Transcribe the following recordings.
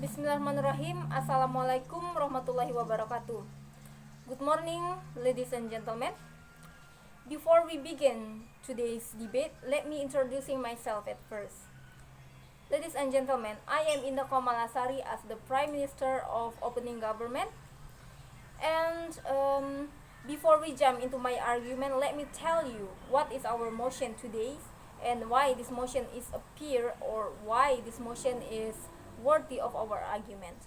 Bismillahirrahmanirrahim. Assalamualaikum warahmatullahi wabarakatuh. Good morning, ladies and gentlemen. Before we begin today's debate, let me introducing myself at first. Ladies and gentlemen, I am Indah Komalasari as the Prime Minister of Opening Government. And before we jump into my argument, let me tell you what is our motion today and why this motion is appear or why this motion is worthy of our argument.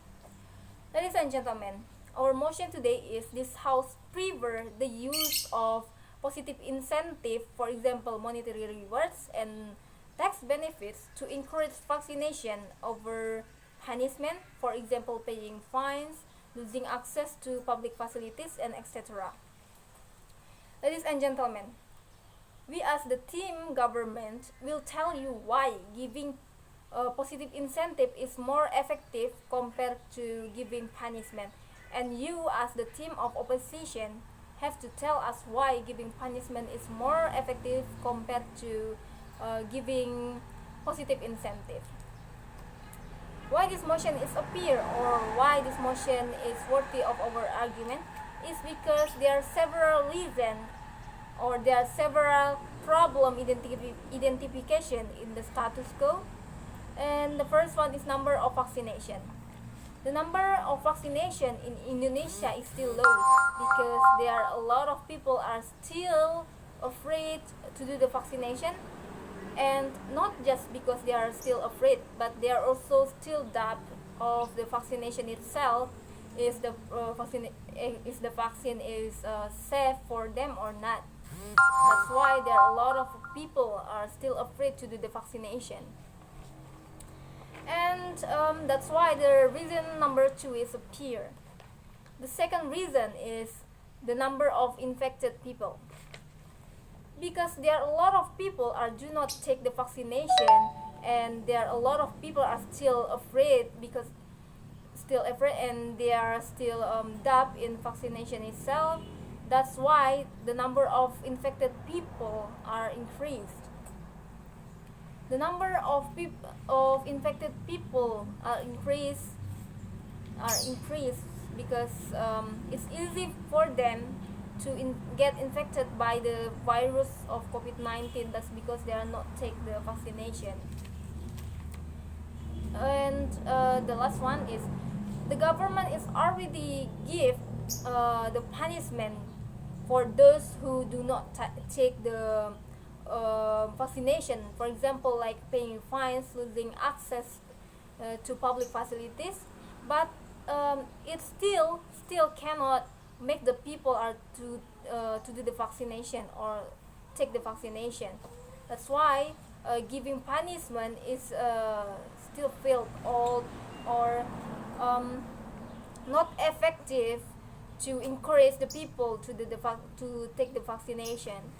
Ladies and gentlemen, our motion today is this House favor the use of positive incentive, for example, monetary rewards and tax benefits to encourage vaccination over punishment, for example, paying fines, losing access to public facilities, and etc. Ladies and gentlemen, we as the team government will tell you why giving positive incentive is more effective compared to giving punishment, and you as the team of opposition have to tell us why giving punishment is more effective compared to giving positive incentive. Why this motion is appear or why this motion is worthy of our argument is because there are several reasons or there are several problem identification in the status quo. And the first one is number of vaccination. The number of vaccination in Indonesia is still low because there are a lot of people are still afraid to do the vaccination, and not just because they are still afraid, but they are also still doubt of the vaccination itself is the vaccine is safe for them or not. That's why there are a lot of people are still afraid to do the vaccination. And that's why the reason number 2 is appear. The second reason is the number of infected people. Because there are a lot of people are do not take the vaccination, and there are a lot of people are still afraid and they are still doubt in vaccination itself. That's why the number of infected people are increased. The number of infected people are increased because it's easy for them to get infected by the virus of COVID-19. That's because they are not take the vaccination. And the last one is the government is already give the punishment for those who do not take the vaccination, for example, like paying fines, losing access to public facilities, but it still cannot make the people are to do the vaccination or take the vaccination. That's why giving punishment is still felt old or not effective to encourage the people to take the vaccination.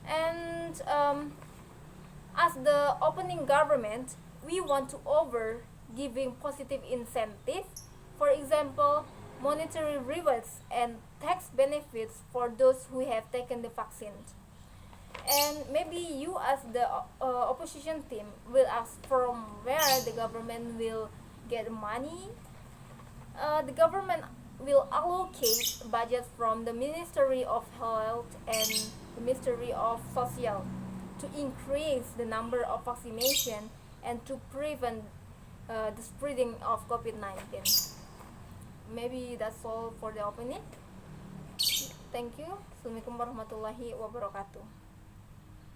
And as the opening government, we want to over giving positive incentive, for example, monetary rewards and tax benefits for those who have taken the vaccine. And maybe you as the opposition team will ask from where the government will get money. The government will allocate budget from the Ministry of Health and the Ministry of Social to increase the number of vaccination and to prevent the spreading of COVID-19. Maybe that's all for the opening. Thank you. Assalamualaikum warahmatullahi wabarakatuh.